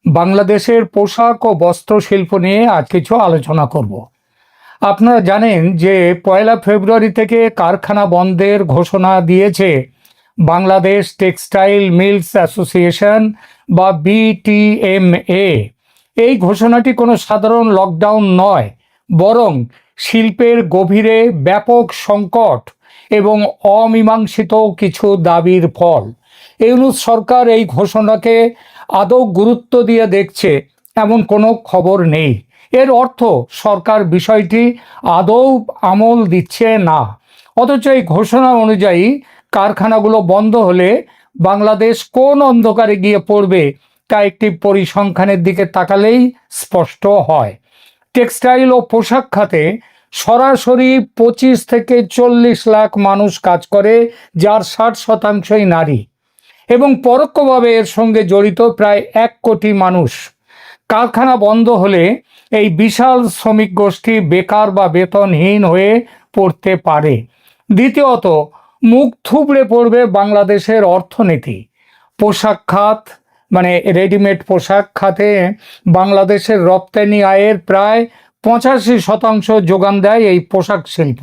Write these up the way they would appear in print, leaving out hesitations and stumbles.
বাংলাদেশের পোশাক ও বস্ত্র শিল্প নিয়ে আজ কিছু আলোচনা করব। আপনারা জানেন যে 1 ফেব্রুয়ারি থেকে কারখানা বন্ধের ঘোষণা দিয়েছে বাংলাদেশ টেক্সটাইল মিলস অ্যাসোসিয়েশন বা BTMA। এই ঘোষণাটি কোনো সাধারণ লকডাউন নয়, বরং শিল্পের গভীরে ব্যাপক সংকট এবং অমীমাংসিত কিছু দাবির ফল। ইউনূস সরকার এই ঘোষণাকে আদৌ গুরুত্ব দিয়ে দেখছে এমন কোনো খবর নেই। এর অর্থ সরকার বিষয়টি আদৌ আমল দিচ্ছে না। অথচ এই ঘোষণা অনুযায়ী কারখানাগুলো বন্ধ হলে বাংলাদেশ কোন অন্ধকারে গিয়ে পড়বে তা একটি পরিসংখ্যানের দিকে তাকালেই স্পষ্ট হয়। টেক্সটাইল ও পোশাক খাতে সরাসরি 25 থেকে 40 লাখ মানুষ কাজ করে, যার 60% নারী, এবং পরোক্ষভাবে এর সঙ্গে জড়িত প্রায় 1 কোটি মানুষ। কারখানা বন্ধ হলে এই বিশাল শ্রমিক গোষ্ঠী বেকার বা বেতনহীন হয়ে পড়তে পারে। দ্বিতীয়ত, মুখ থুবড়ে পড়বে বাংলাদেশের অর্থনীতি। পোশাক খাত মানে রেডিমেড পোশাক খাতে বাংলাদেশের রপ্তানি আয়ের প্রায় 85% যোগান দেয় এই পোশাক শিল্প।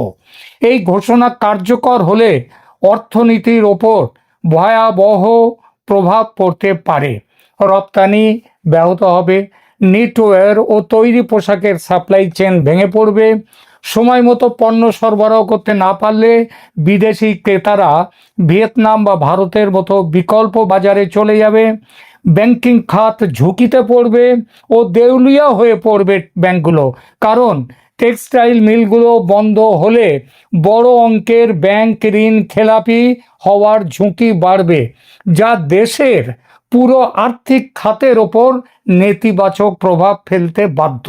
এই ঘোষণা কার্যকর হলে অর্থনীতির ওপর ভয়াবহ প্রভাব পড়তে পারে। রপ্তানি ব্যাহত হবে, নিটওয়্যার ও তৈরি পোশাকের সাপ্লাই চেন ভেঙে পড়বে। সময় মতো পণ্য সরবরাহ করতে না পারলে বিদেশি ক্রেতারা ভিয়েতনাম বা ভারতের মতো বিকল্প বাজারে চলে যাবে। ব্যাংকিং খাত ঝুঁকিতে পড়বে ও দেউলিয়া হয়ে পড়বে ব্যাংকগুলো, কারণ টেক্সটাইল মিলগুলো বন্ধ হলে বড় অঙ্কের ব্যাংক ঋণ খেলাপি হওয়ার ঝুঁকি বাড়বে, যা দেশের পুরো আর্থিক খাতের ওপর নেতিবাচক প্রভাব ফেলতে বাধ্য।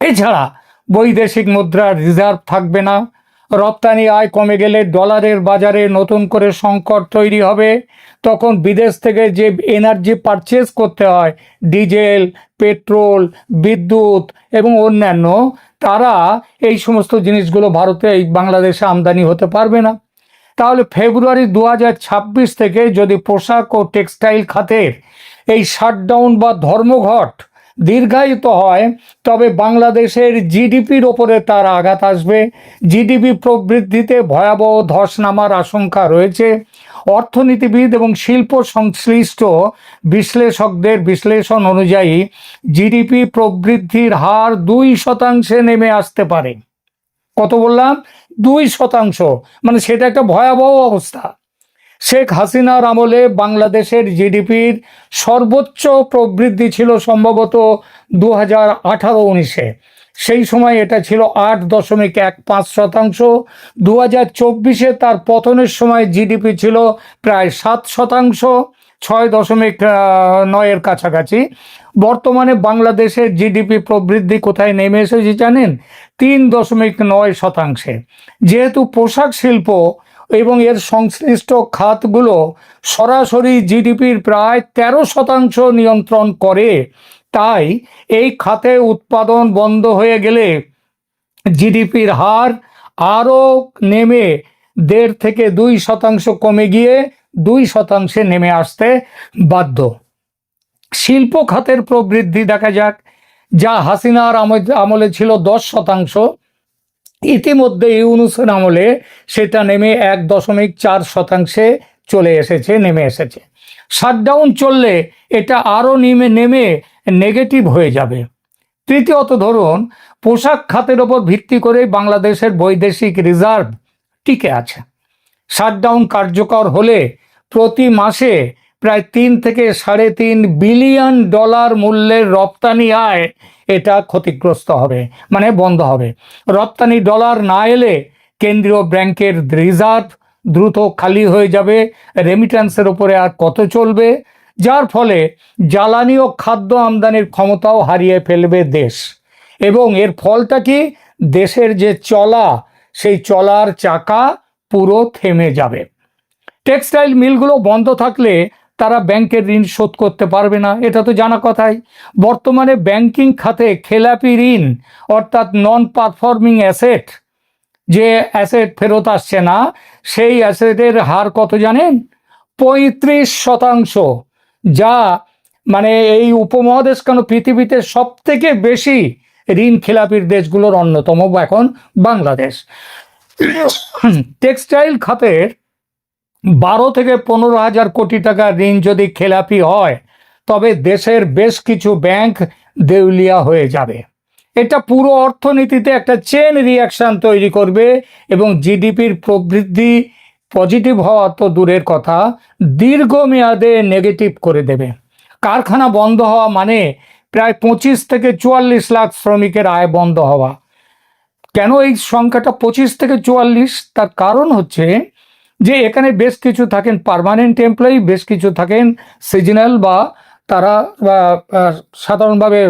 এছাড়া বৈদেশিক মুদ্রার রিজার্ভ থাকবে না। রপ্তানি আয় কমে গেলে ডলারের বাজারে নতুন করে সংকট তৈরি হবে। তখন বিদেশ থেকে যে এনার্জি পারচেজ করতে হয়, ডিজেল, পেট্রোল, বিদ্যুৎ এবং অন্যান্য, তারা এই সমস্ত জিনিসগুলো এই বাংলাদেশে আমদানি হতে পারবে না। তাহলে ফেব্রুয়ারি 2026 থেকে যদি পোশাক ও টেক্সটাইল খাতের এই শাটডাউন বা ধর্মঘট দীর্ঘায়িত হয়, তবে বাংলাদেশের জিডিপির ওপরে তার আঘাত আসবে। জিডিপি প্রবৃদ্ধিতে ভয়াবহ ধস নামার আশঙ্কা রয়েছে। অর্থনীতিবিদ এবং শিল্প সংশ্লিষ্ট বিশ্লেষকদের বিশ্লেষণ অনুযায়ী জিডিপি প্রবৃদ্ধির হার 2% নেমে আসতে পারে। কত বললাম? 2%। মানে সেটা একটা ভয়াবহ অবস্থা। শেখ হাসিনার আমলে বাংলাদেশের জিডিপির সর্বোচ্চ প্রবৃদ্ধি ছিল সম্ভবত 2018-19-এ। সেই সময় এটা ছিল 8.15%। 2024-এ তার পতনের সময় জিডিপি ছিল প্রায় 7%, 6.9-এর কাছাকাছি। বর্তমানে বাংলাদেশের জিডিপি প্রবৃদ্ধি কোথায় নেমে এসেছে জানেন? 3.9%। যেহেতু পোশাক শিল্প এবং এর সংশ্লিষ্ট খাতগুলো সরাসরি জিডিপির প্রায় 13% নিয়ন্ত্রণ করে, তাই এই খাতে উৎপাদন বন্ধ হয়ে গেলে জিডিপির হার আরও নেমে 1.5 থেকে 2% কমে গিয়ে 2%-এ নেমে আসতে বাধ্য। শিল্প খাতের প্রবৃদ্ধি দেখা যাক, যা হাসিনার আমলে ছিল 10%। ইতিমধ্যে ইউনূসের আমলে সেটা নেমে 1.4%-এ নেমে এসেছে। শাটডাউন চললে এটা আরও নেমে নেগেটিভ হয়ে যাবে। তৃতীয়ত, ধরুন পোশাক খাতের ওপর ভিত্তি করে বাংলাদেশের বৈদেশিক রিজার্ভ টিকে আছে। শাটডাউন কার্যকর হলে প্রতি মাসে প্রায় 3 থেকে $3.5 বিলিয়ন মূল্যের রপ্তানি আয় এটা ক্ষতিগ্রস্ত হবে, মানে বন্ধ হবে। রপ্তানি ডলার না এলে কেন্দ্রীয় ব্যাংকের রিজার্ভ দ্রুত খালি হয়ে যাবে। রেমিট্যান্সের উপরে আর কত চলবে? যার ফলে জ্বালানি ও খাদ্য আমদানির ক্ষমতাও হারিয়ে ফেলবে দেশ। এবং এর ফলটা কি? দেশের যে সেই চলার চাকা পুরো থেমে যাবে। টেক্সটাইল মিলগুলো বন্ধ থাকলে তারা ব্যাংকের ঋণ শোধ করতে পারবে না, এটা তো জানা কথাই। বর্তমানে ব্যাংকিং খাতে খেলাপি ঋণ, অর্থাৎ নন পারফর্মিং অ্যাসেট, যে অ্যাসেট ফেরত আসছে না, সেই অ্যাসেটের হার কত জানেন? 35%, যা মানে এই উপমহাদেশ কেন পৃথিবীতে সব থেকে বেশি ঋণ খেলাপির দেশগুলোর অন্যতম এখন বাংলাদেশ। টেক্সটাইল খাতের 12 থেকে 15 হাজার কোটি টাকা ঋণ যদি খেলাপি হয়, তবে দেশের বেশ কিছু ব্যাংক দেউলিয়া হয়ে যাবে। এটা পুরো অর্থনীতিতে একটা চেন রিয়াকশন তৈরি করবে এবং জিডিপির প্রবৃদ্ধি পজিটিভ হওয়া তো দূরের কথা, দীর্ঘমেয়াদে নেগেটিভ করে দেবে। কারখানা বন্ধ হওয়া মানে প্রায় 25 থেকে 44 লাখ শ্রমিকের আয় বন্ধ হওয়া। কেন এই সংখ্যাটা 25 থেকে 44? তার কারণ হচ্ছে যে এখানে বেশ কিছু থাকেন পার্মানেন্ট এমপ্লয়ি, বেশ কিছু থাকেন সিজনাল বা তারা সাধারণভাবে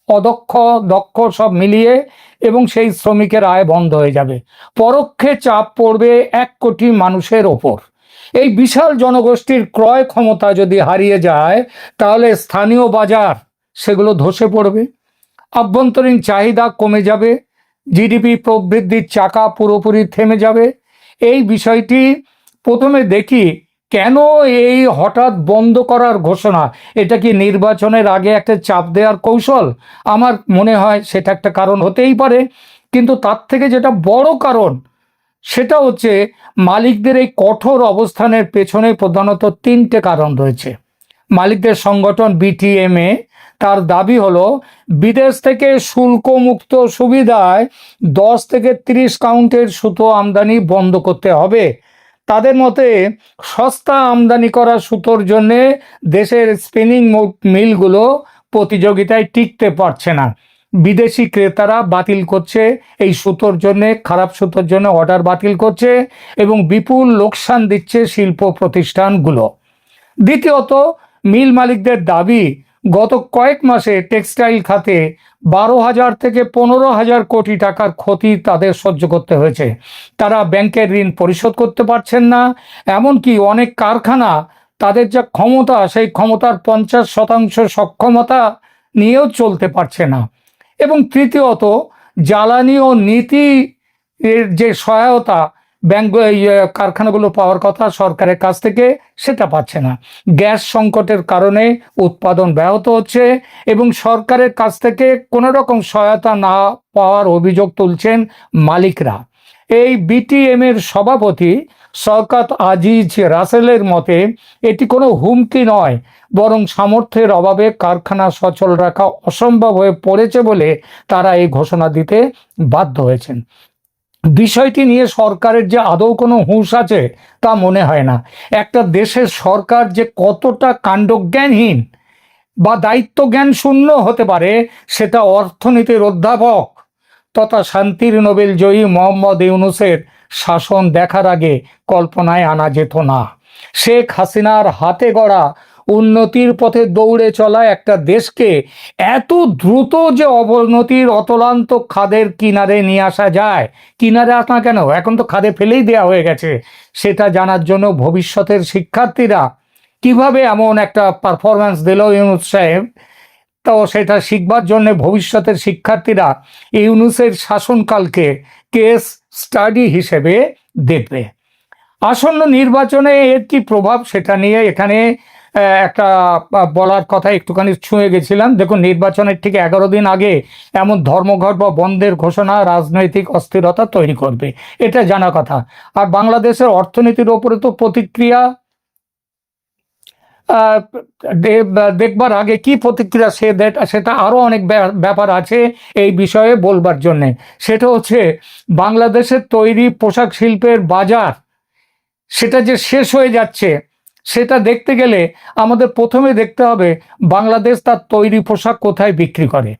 অদক্ষ দক্ষ সব মিলিয়ে, এবং সেই শ্রমিকের আয় বন্ধ হয়ে যাবে। পরোক্ষে চাপ পড়বে 1 কোটি মানুষের ওপর। এই বিশাল জনগোষ্ঠীর ক্রয় ক্ষমতা যদি হারিয়ে যায়, তাহলে স্থানীয় বাজার সেগুলো ধসে পড়বে, আভ্যন্তরীণ চাহিদা কমে যাবে, জিডিপি প্রবৃদ্ধির চাকা পুরোপুরি থেমে যাবে। এই বিষয়টি প্রথমে দেখি, কেন এই হঠাৎ বন্ধ করার ঘোষণা? এটা কি নির্বাচনের আগে একটা চাপ দেওয়ার কৌশল? আমার মনে হয় সেটা একটা কারণ হতেই পারে, কিন্তু তার থেকে যেটা বড় কারণ সেটা হচ্ছে মালিকদের এই কঠোর অবস্থানের পেছনে প্রধানত 3টে কারণ রয়েছে। মালিকদের সংগঠন বিটিএমএ, তার দাবি হলো বিদেশ থেকে শুল্কমুক্ত সুবিধায় 10 থেকে 30 কাউন্টের সুতো আমদানি বন্ধ করতে হবে। তাদের মতে সস্তা আমদানি করা সুতোর জন্যে দেশের স্পিনিং মিলগুলো প্রতিযোগিতায় টিকতে পারছে না। বিদেশি ক্রেতারা বাতিল করছে এই সুতোর জন্যে, খারাপ সুতোর জন্য অর্ডার বাতিল করছে এবং বিপুল লোকসান দিচ্ছে শিল্প প্রতিষ্ঠানগুলো। দ্বিতীয়ত, মিল মালিকদের দাবি গত কয়েক মাসে টেক্সটাইল খাতে 12,000 থেকে 15,000 কোটি টাকার ক্ষতি তাদের সহ্য করতে হয়েছে। তারা ব্যাংকের ঋণ পরিশোধ করতে পারছেন না, এমনকি অনেক কারখানা তাদের যা ক্ষমতা সেই ক্ষমতার 50% সক্ষমতা নিয়েও চলতে পারছে না। এবং তৃতীয়ত, জ্বালানি ও নীতি এর যে সহায়তা ব্যাংক কারখানাগুলো পাওয়ার কথা সরকারের কাছ থেকে, সেটা পাচ্ছে না। গ্যাস সংকটের কারণে উৎপাদন ব্যাহত হচ্ছে এবং সরকারের কাছ থেকে কোনো রকম সহায়তা না পাওয়ার অভিযোগ তুলছেন মালিকরা। এই বিটিএম এর সভাপতি শওকত আজিজ রাসেলের মতে এটি কোনো হুমকি নয়, বরং সামর্থ্যের অভাবে কারখানা সচল রাখা অসম্ভব হয়ে পড়েছে বলে তারা এই ঘোষণা দিতে বাধ্য হয়েছেন। বিষয়টি নিয়ে সরকারের যে আদৌ কোনো হুঁশ আছে তা মনে হয় না। একটা দেশের সরকার যে কতটা কাণ্ডজ্ঞানহীন বা দায়িত্ব জ্ঞান শূন্য হতে পারে, সেটা অর্থনীতির অধ্যাপক তথা শান্তির নোবেল জয়ী মোহাম্মদ ইউনূসের শাসন দেখার আগে কল্পনায় আনা যেত না। শেখ হাসিনার হাতে গড়া উন্নতির পথে দৌড়ে চলা একটা দেশকে এত দ্রুত যে অবনতির অতলান্ত খাদের কিনারে নিয়ে আসা যায়, কিনারে আসা কেন, এখন তো খাদে ফেলেই দেওয়া হয়ে গেছে, সেটা জানার জন্য ভবিষ্যতের শিক্ষার্থীরা কিভাবে এমন একটা পারফরম্যান্স দিল ইউনূস সাহেব, তো সেটা শিখবার জন্য ভবিষ্যতের শিক্ষার্থীরা ইউনূসের শাসনকালকে কেস স্টাডি হিসেবে দেখবে। আসন্ন নির্বাচনে এর কি প্রভাব সেটা নিয়ে এখানে একটা বলার কথা একটুখানি ছুঁয়ে গেছিলাম। দেখুন, নির্বাচনের ঠিক 11 দিন আগে এমন ধর্মঘট বা বন্ধের ঘোষণা রাজনৈতিক অস্থিরতা তৈরি করবে, এটা জানা কথা। আর বাংলাদেশের অর্থনীতির ওপরে তো প্রতিক্রিয়া দেখবার আগে কি প্রতিক্রিয়া সেটা আরও অনেক ব্যাপার আছে এই বিষয়ে বলবার জন্যে। সেটা হচ্ছে বাংলাদেশের তৈরি পোশাক শিল্পের বাজার সেটা যে শেষ হয়ে যাচ্ছে, সেটা দেখতে গেলে আমাদের প্রথমে দেখতে হবে বাংলাদেশ তার তৈরি পোশাক কোথায় বিক্রি করে।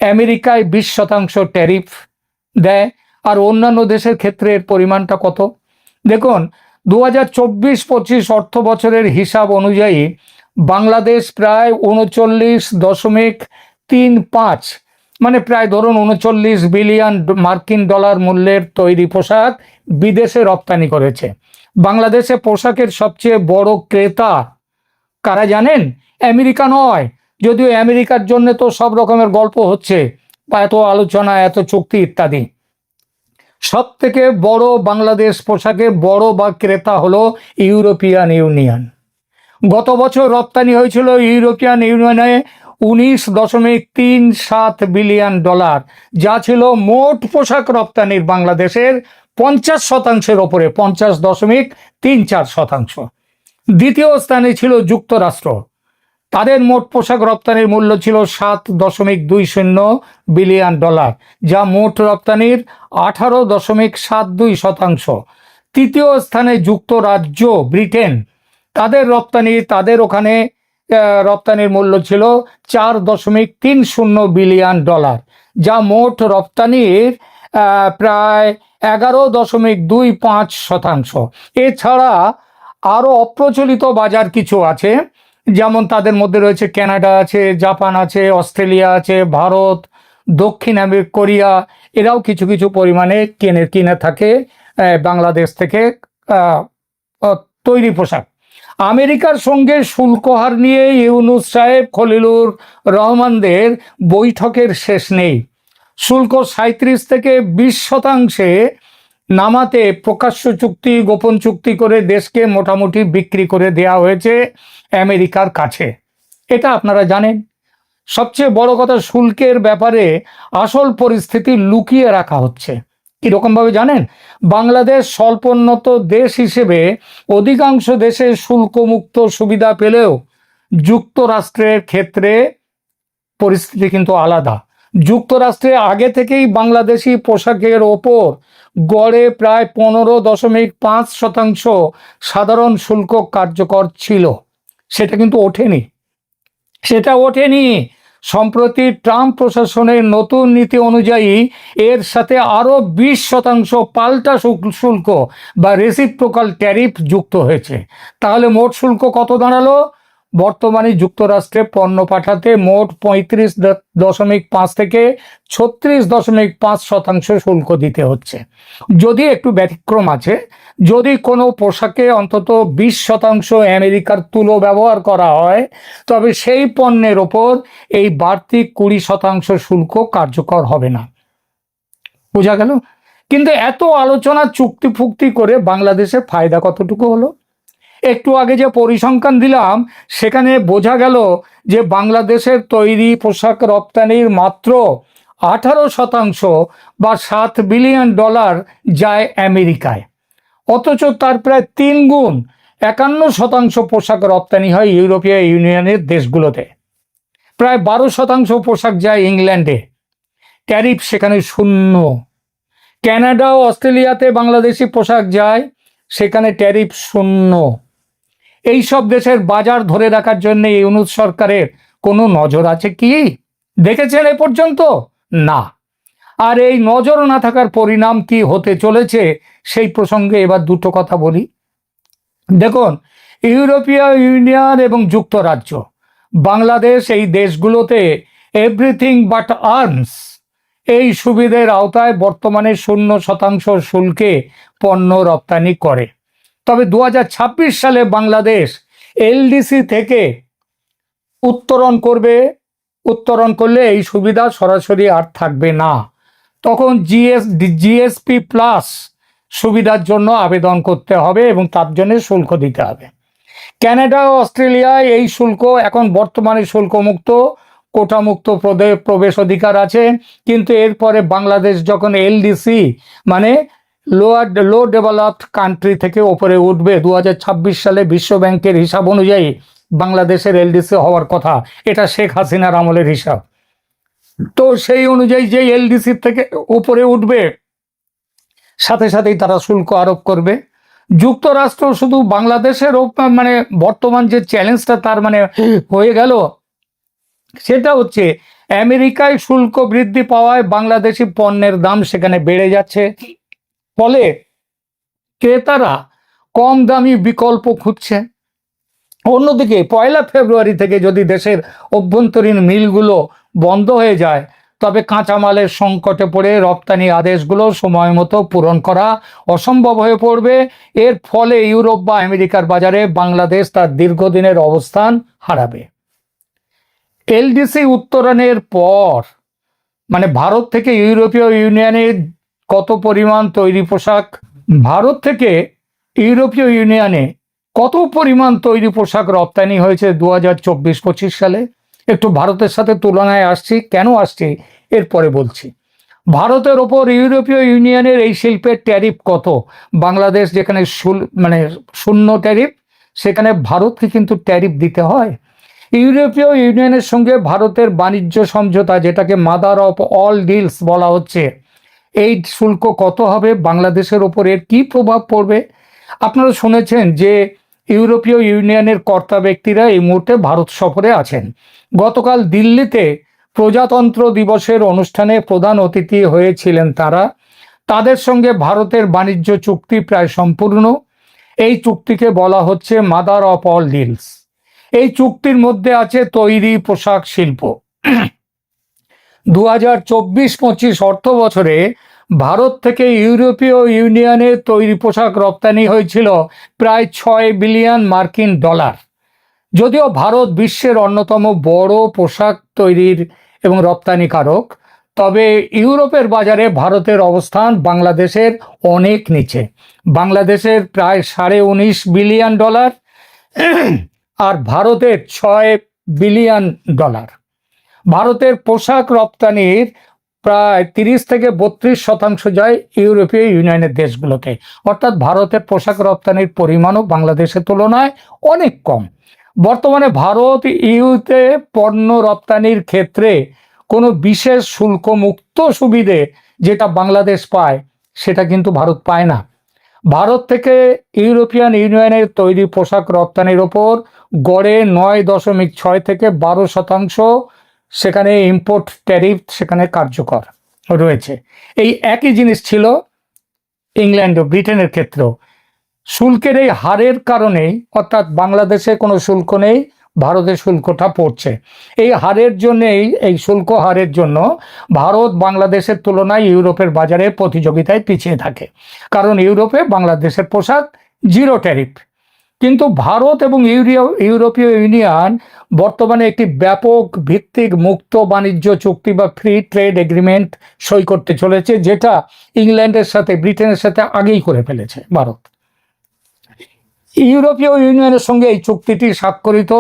আমেরিকায় 20% ট্যারিফ দেয়, আর অন্যান্য দেশের ক্ষেত্রে এর পরিমাণটা কত? দেখুন, 2024-25 অর্থ বছরের হিসাব অনুযায়ী বাংলাদেশ প্রায় 39.35, মানে প্রায় ধরুন 39 বিলিয়ন মার্কিন ডলার মূল্যের তৈরি পোশাক বিদেশে রপ্তানি করেছে। বাংলাদেশে পোশাকের সবচেয়ে বড় ক্রেতা কারা জানেন? আমেরিকা নয়, যদিও আমেরিকার জন্য তো সব রকমের গল্প হচ্ছে, এত আলোচনা, এত চুক্তি ইত্যাদি। সব থেকে বড় বাংলাদেশ পোশাকের বড় বা ক্রেতা হলো ইউরোপিয়ান ইউনিয়ন। গত বছর রপ্তানি হয়েছিল ইউরোপিয়ান ইউনিয়নে 19.37 বিলিয়ন ডলার, যা ছিল মোট পোশাক রপ্তানির বাংলাদেশের 50%-এর ওপরে, 50.34%। দ্বিতীয় স্থানে ছিল যুক্তরাষ্ট্র, তাদের মোট পোশাক রপ্তানির মূল্য ছিল 7.20 বিলিয়ন ডলার, যা মোট রপ্তানির 18.72%। তৃতীয় স্থানে যুক্তরাজ্য, ব্রিটেন, তাদের ওখানে রপ্তানির মূল্য ছিল 4.30 বিলিয়ন ডলার, যা মোট রপ্তানির প্রায় 11.25%। এছাড়া আরও অপ্রচলিত বাজার কিছু আছে, যেমন তাদের মধ্যে রয়েছে কানাডা আছে, জাপান আছে, অস্ট্রেলিয়া আছে, ভারত, দক্ষিণ কোরিয়া, এরাও কিছু কিছু পরিমাণে কিনে থাকে বাংলাদেশ থেকে তৈরি পোশাক। আমেরিকার সঙ্গে শুল্ক হার নিয়ে ইউনূস সাহেব, খলিলুর রহমানদের বৈঠকের শেষ নেই। শুল্ক 37 থেকে 20% নামাতে প্রকাশ্য চুক্তি, গোপন চুক্তি করে দেশকে মোটামুটি বিক্রি করে দেওয়া হয়েছে আমেরিকার কাছে, এটা আপনারা জানেন। সবচেয়ে বড় কথা, শুল্কের ব্যাপারে আসল পরিস্থিতি লুকিয়ে রাখা হচ্ছে। কীরকমভাবে জানেন? বাংলাদেশ স্বল্পোন্নত দেশ হিসেবে অধিকাংশ দেশে শুল্কমুক্ত সুবিধা পেলেও যুক্তরাষ্ট্রের ক্ষেত্রে পরিস্থিতি কিন্তু আলাদা। যুক্তরাষ্ট্রে আগে থেকেই বাংলাদেশি পোশাকের ওপর গড়ে প্রায় 15.5% সাধারণ শুল্ক কার্যকর ছিল। সেটা কিন্তু ওঠেনি। সম্প্রতি ট্রাম্প প্রশাসনের নতুন নীতি অনুযায়ী এর সাথে আরও 20% পাল্টা শুল্ক বা রেসিপ্রোকাল ট্যারিফ যুক্ত হয়েছে। তাহলে মোট শুল্ক কত দাঁড়ালো? বর্তমানে যুক্তরাষ্ট্রে পণ্য পাঠাতে মোট 35.5 থেকে 36.5% শুল্ক দিতে হচ্ছে। যদি একটু ব্যতিক্রম আছে, যদি কোনো পোশাকে অন্তত 20% আমেরিকার তুলো ব্যবহার করা হয়, তবে সেই পণ্যের ওপর এই বাড়তি 20% শুল্ক কার্যকর হবে না। বোঝা গেল? কিন্তু এত আলোচনা, চুক্তি ফুক্তি করে বাংলাদেশের ফায়দা কতটুকু হলো? একটু আগে যে পরিসংখ্যান দিলাম, সেখানে বোঝা গেল যে বাংলাদেশের তৈরি পোশাক রপ্তানির মাত্র 18% বা 7 বিলিয়ন ডলার যায় আমেরিকায়, অথচ তার প্রায় 3 গুণ 51% পোশাক রপ্তানি হয় ইউরোপীয় ইউনিয়নের দেশগুলোতে। প্রায় 12% পোশাক যায় ইংল্যান্ডে, ট্যারিফ সেখানে 0। কানাডা ও অস্ট্রেলিয়াতে বাংলাদেশি পোশাক যায়, সেখানে ট্যারিফ 0। এই সব দেশের বাজার ধরে রাখার জন্য ইউনূস সরকারের কোনো নজর আছে কি? দেখেছেন এ পর্যন্ত? না। আর এই নজর না থাকার পরিণাম কি হতে চলেছে, সেই প্রসঙ্গে এবার দুটো কথা বলি। দেখুন, ইউরোপীয় ইউনিয়ন এবং যুক্তরাজ্য, বাংলাদেশ, এই দেশগুলোতে এভরিথিং বাট আর্মস এই সুবিধের আওতায় বর্তমানে 0% শুল্কে পণ্য রপ্তানি করে। তবে 2026 সালে বাংলাদেশ এলডিসি থেকে উত্তরণ করলে এই সুবিধা সরাসরি আর থাকবে না। তখন জিএসপি প্লাস সুবিধার জন্য আবেদন করতে হবে এবং তার জন্য শুল্ক দিতে হবে। কানাডা ও অস্ট্রেলিয়ায় এই শুল্ক এখন বর্তমানে শুল্কমুক্ত, কোটামুক্ত প্রবেশ অধিকার আছে। কিন্তু এরপরে বাংলাদেশ যখন এলডিসি মানে লো ডেভেলপড কান্ট্রি থেকে ওপরে উঠবে, 2026 সালে বিশ্ব ব্যাংকের হিসাব অনুযায়ী বাংলাদেশের এলডিসি হওয়ার কথা, এটা শেখ হাসিনার আমলের হিসাব। তো সেই অনুযায়ী যে এলডিসি থেকে উপরে উঠবে, সাথে সাথেই তারা শুল্ক আরোপ করবে। যুক্তরাষ্ট্র শুধু বাংলাদেশের মানে বর্তমান যে চ্যালেঞ্জটা তার মানে হয়ে গেল, সেটা হচ্ছে আমেরিকায় শুল্ক বৃদ্ধি পাওয়ায় বাংলাদেশি পণ্যের দাম সেখানে বেড়ে যাচ্ছে। ফলে ক্রেতারা কম দামি বিকল্প খুঁজছে। অন্যদিকে 1 ফেব্রুয়ারি থেকে যদি দেশের অভ্যন্তরীণ মিলগুলো বন্ধ হয়ে যায়, তবে কাঁচামালের সংকটে পড়ে রপ্তানি আদেশগুলো সময় মতো পূরণ করা অসম্ভব হয়ে পড়বে। এর ফলে ইউরোপ বা আমেরিকার বাজারে বাংলাদেশ তার দীর্ঘদিনের অবস্থান হারাবে। এলডিসি উত্তরণের পর মানে ভারত থেকে ইউরোপীয় ইউনিয়নের কত পরিমাণ তৈরি পোশাক, ভারত থেকে ইউরোপীয় ইউনিয়নে কত পরিমাণ তৈরি পোশাক রপ্তানি হয়েছে 2024-25 সালে? একটু ভারতের সাথে তুলনায় আসছি, কেন আসছি এরপরে বলছি। ভারতের ওপর ইউরোপীয় ইউনিয়নের এই শিল্পের ট্যারিফ কত? বাংলাদেশ যেখানে শূন্য ট্যারিফ, সেখানে ভারতকে কিন্তু ট্যারিফ দিতে হয়। ইউরোপীয় ইউনিয়নের সঙ্গে ভারতের বাণিজ্য সমঝোতা, যেটাকে মাদার অফ অল ডিলস বলা হচ্ছে, এই শুল্ক কত হবে? বাংলাদেশের ওপর এর কী প্রভাব পড়বে? আপনারা শুনেছেন যে ইউরোপীয় ইউনিয়নের কর্তা ব্যক্তিরা এই মুহূর্তে ভারত সফরে আছেন। গতকাল দিল্লিতে প্রজাতন্ত্র দিবসের অনুষ্ঠানে প্রধান অতিথি হয়েছিলেন তারা। তাদের সঙ্গে ভারতের বাণিজ্য চুক্তি প্রায় সম্পূর্ণ। এই চুক্তিকে বলা হচ্ছে মাদার অফ অল ডিলস। এই চুক্তির মধ্যে আছে তৈরি পোশাক শিল্প। 2024-25 অর্থ বছরে ভারত থেকে ইউরোপীয় ইউনিয়নের তৈরি পোশাক রপ্তানি হয়েছিল প্রায় 6 বিলিয়ন মার্কিন ডলার। যদিও ভারত বিশ্বের অন্যতম বড় পোশাক তৈরির এবং রপ্তানিকারক, তবে ইউরোপের বাজারে ভারতের অবস্থান বাংলাদেশের অনেক নিচে। বাংলাদেশের প্রায় 19.5 বিলিয়ন ডলার আর ভারতের 6 বিলিয়ন ডলার। ভারতের পোশাক রপ্তানির প্রায় 30-32% যায় ইউরোপীয় ইউনিয়নের দেশগুলোতে, অর্থাৎ ভারতের পোশাক রপ্তানির পরিমাণও বাংলাদেশের তুলনায় অনেক কম। বর্তমানে ভারত ইউতে পণ্য রপ্তানির ক্ষেত্রে কোনো বিশেষ শুল্কমুক্ত সুবিধে যেটা বাংলাদেশ পায়, সেটা কিন্তু ভারত পায় না। ভারত থেকে ইউরোপিয়ান ইউনিয়নের তৈরি পোশাক রপ্তানির ওপর গড়ে 9.6 থেকে 12% সেখানে ইম্পোর্ট ট্যারিফ সেখানে কার্যকর রয়েছে। এই একই জিনিস ছিল ইংল্যান্ড ও ব্রিটেনের ক্ষেত্রেও। শুল্কের এই হারের কারণেই, অর্থাৎ বাংলাদেশে কোনো শুল্ক নেই, ভারতের শুল্কটা পড়ছে। এই হারের জন্যেই, এই শুল্ক হারের জন্য ভারত বাংলাদেশের তুলনায় ইউরোপের বাজারে প্রতিযোগিতায় পিছিয়ে থাকে, কারণ ইউরোপে বাংলাদেশের পোশাক জিরো ট্যারিফ। কিন্তু ভারত এবং ইউরোপীয় ইউনিয়ন বর্তমানে একটি ব্যাপক ভিত্তিক মুক্ত বাণিজ্য চুক্তি বা ফ্রি ট্রেড এগ্রিমেন্ট সই করতে চলেছে, যেটা ইংল্যান্ডের সাথে, ব্রিটেনের সাথে আগেই করে ফেলেছে ভারত। ইউরোপীয় ইউনিয়নের সঙ্গে এই চুক্তিটি স্বাক্ষরিত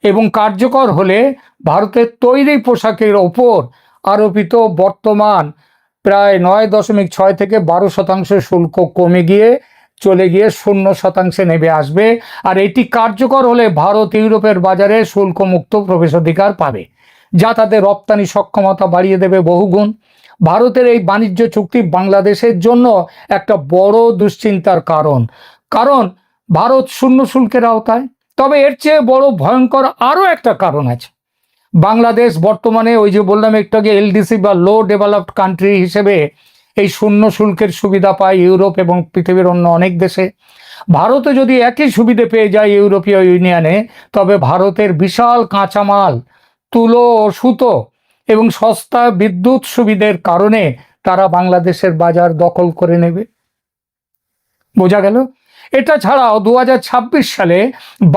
এবং কার্যকর হলে ভারতের তৈরি পোশাকের ওপর আরোপিত বর্তমান প্রায় 9.6 থেকে 12% শুল্ক কমে গিয়ে চলে গিয়ে 0% নেমে আসবে। আর এটি কার্যকর হলে ভারত ইউরোপের বাজারে শুল্কমুক্ত প্রবেশাধিকার পাবে, যা তাদের রপ্তানি সক্ষমতা বাড়িয়ে দেবে বহুগুণ। ভারতের এই বাণিজ্য চুক্তি বাংলাদেশের জন্য একটা বড় দুশ্চিন্তার কারণ ভারত শূন্য শুল্কের আওতায়। তবে এর চেয়ে বড় ভয়ঙ্কর আরও একটা কারণ আছে। বাংলাদেশ বর্তমানে, ওই যে বললাম একটু আগে, এলডিসি বা লো ডেভেলপড কান্ট্রি হিসেবে এই শূন্য শুল্কের সুবিধা পায় ইউরোপ এবং পৃথিবীর অন্য অনেক দেশে। ভারতে যদি একই সুবিধে পেয়ে যায় ইউরোপীয় ইউনিয়নে, তবে ভারতের বিশাল কাঁচামাল, তুলো ও সুতো এবং সস্তা বিদ্যুৎ সুবিধের কারণে তারা বাংলাদেশের বাজার দখল করে নেবে। বোঝা গেল? এটা ছাড়াও 2026 সালে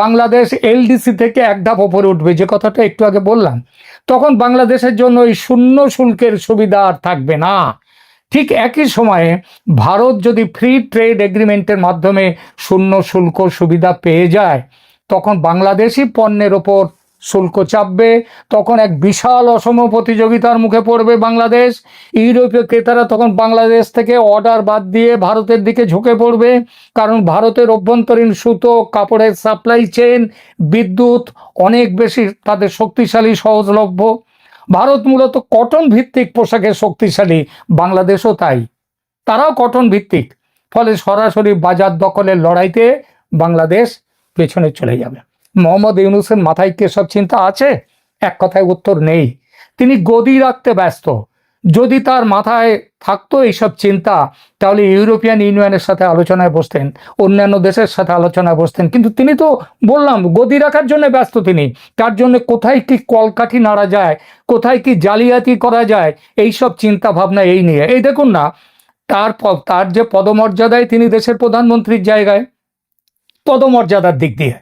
বাংলাদেশ এলডিসি থেকে এক ধাপ ওপরে উঠবে, যে কথাটা একটু আগে বললাম। তখন বাংলাদেশের জন্য এই শূন্য শুল্কের সুবিধা আর থাকবে না। ঠিক একই সময়ে ভারত যদি ফ্রি ট্রেড এগ্রিমেন্টের মাধ্যমে শূন্য শুল্ক সুবিধা পেয়ে যায়, তখন বাংলাদেশি পণ্যের ওপর শুল্ক চাপবে। তখন এক বিশাল অসম প্রতিযোগিতার মুখে পড়বে বাংলাদেশ। ইউরোপীয় ক্রেতারা তখন বাংলাদেশ থেকে অর্ডার বাদ দিয়ে ভারতের দিকে ঝুঁকে পড়বে, কারণ ভারতের অভ্যন্তরীণ সুতো, কাপড়ের সাপ্লাই চেইন, বিদ্যুৎ অনেক বেশি তাদের শক্তিশালী, সহজলভ্য। ভারত মূলত কটন ভিত্তিক পোশাকের শক্তিশালী, বাংলাদেশও তাই, তারাও কটন ভিত্তিক। ফলে সরাসরি বাজার দখলের লড়াইতে বাংলাদেশ পেছনে চলে যাবে। মোহাম্মদ ইউনূসের মাথায় কি সব চিন্তা আছে? এক কথায় উত্তর নেই। তিনি গদি রাখতে ব্যস্ত। যদি তার মাথায় থাকতো এইসব চিন্তা, তাহলে ইউরোপিয়ান ইউনিয়নের সাথে আলোচনায় বসতেন, অন্যান্য দেশের সাথে আলোচনায় বসতেন। কিন্তু তিনি তো বললাম গদি রাখার জন্য ব্যস্ত। তিনি তার জন্য কোথায় কি কলকাঠি নাড়া যায়, কোথায় কি জালিয়াতি করা যায়, এইসব চিন্তা ভাবনা এই নিয়ে। এই দেখুন না, তার যে পদমর্যাদায় তিনি দেশের প্রধানমন্ত্রীর জায়গায়, পদমর্যাদার দিক দিয়ে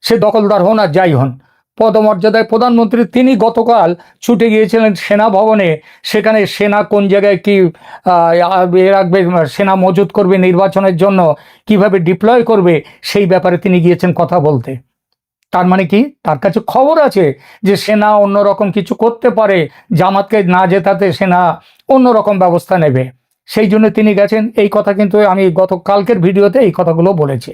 সে দখলদার হন আর যাই হন, পদমর্যাদায় প্রধানমন্ত্রী, তিনি গতকাল ছুটে গিয়েছিলেন সেনা ভবনে। সেখানে সেনা কোন জায়গায় কি রাখবে, সেনা মজুত করবে নির্বাচনের জন্য, কিভাবে ডিপ্লয় করবে, সেই ব্যাপারে তিনি গিয়েছেন কথা বলতে। তার মানে কি, তার কাছে খবর আছে যে সেনা অন্যরকম কিছু করতে পারে, জামাতকে না জেতাতে সেনা অন্যরকম ব্যবস্থা নেবে, সেই জন্য তিনি গেছেন। এই কথা কিন্তু আমি গতকালকের ভিডিওতে এই কথাগুলো বলেছি।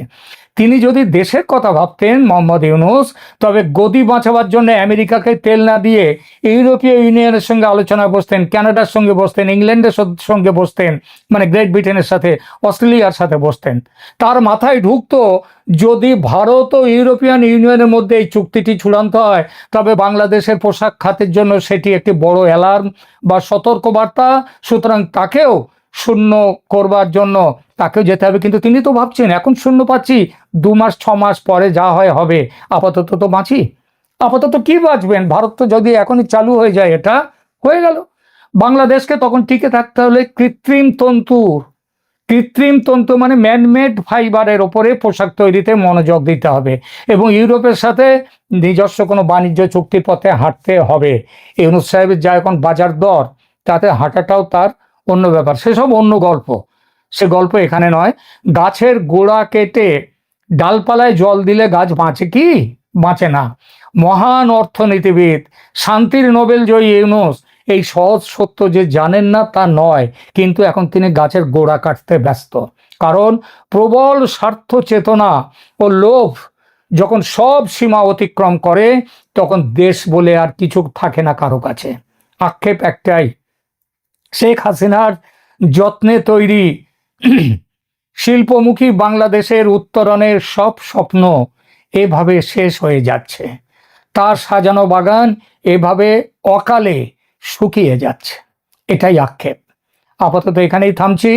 তিনি যদি দেশের কথা ভাবতেন মোহাম্মদ ইউনূস, তবে গদি বাঁচাবার জন্য আমেরিকাকে তেল না দিয়ে ইউরোপীয় ইউনিয়নের সঙ্গে আলোচনায় বসতেন, কানাডার সঙ্গে বসতেন, ইংল্যান্ডের সঙ্গে বসতেন, মানে গ্রেট ব্রিটেনের সাথে, অস্ট্রেলিয়ার সাথে বসতেন। তার মাথায় ঢুকতো যদি ভারত ও ইউরোপিয়ান ইউনিয়নের মধ্যে এই চুক্তিটি চূড়ান্ত হয়, তবে বাংলাদেশের পোশাক খাতের জন্য সেটি একটি বড় অ্যালার্ম বা সতর্কবার্তা। সুতরাং তাকেও শূন্য করবার জন্য তাকেও যেতে হবে। কিন্তু তিনি তো ভাবছেন এখন শূন্য পাচ্ছি, 2 মাস 6 মাস পরে যা হয় হবে, আপাতত তো বাঁচি। আপাতত কি বাঁচবেন, ভারত তো যদি এখনই চালু হয়ে যায়, এটা হয়ে গেল। বাংলাদেশকে তখন টিকে থাকতে হলে কৃত্রিম তন্তু মানে ম্যানমেড ফাইবারের ওপরে পোশাক তৈরিতে মনোযোগ দিতে হবে এবং ইউরোপের সাথে নিজস্ব কোনো বাণিজ্য চুক্তির পথে হাঁটতে হবে। ইউনূস সাহেবের যা এখন বাজার দর, তাতে হাঁটাটাও তার অন্য ব্যাপার, সেসব অন্য গল্প, সে গল্প এখানে নয়। গাছের গোড়া কেটে ডালপালায় জল দিলে গাছ বাঁচে কি? বাঁচে না। মহান অর্থনীতিবিদ, শান্তির নোবেল জয়ী ইউনূস এই সহজ সত্য যে জানেন না তা নয়, কিন্তু এখন তিনি গাছের গোড়া কাটতে ব্যস্ত। কারণ প্রবল স্বার্থ চেতনা ও লোভ যখন সব সীমা অতিক্রম করে, তখন দেশ বলে আর কিছু থাকে না কারো কাছে। আক্ষেপ একটাই, শেখ হাসিনার যত্নে তৈরি শিল্পমুখী বাংলাদেশের উত্তরণের সব স্বপ্ন এভাবে শেষ হয়ে যাচ্ছে। তার সাজানো বাগান এভাবে অকালে শুকিয়ে যাচ্ছে। এটাই আক্ষেপ। আপাতত এখানেই থামছি।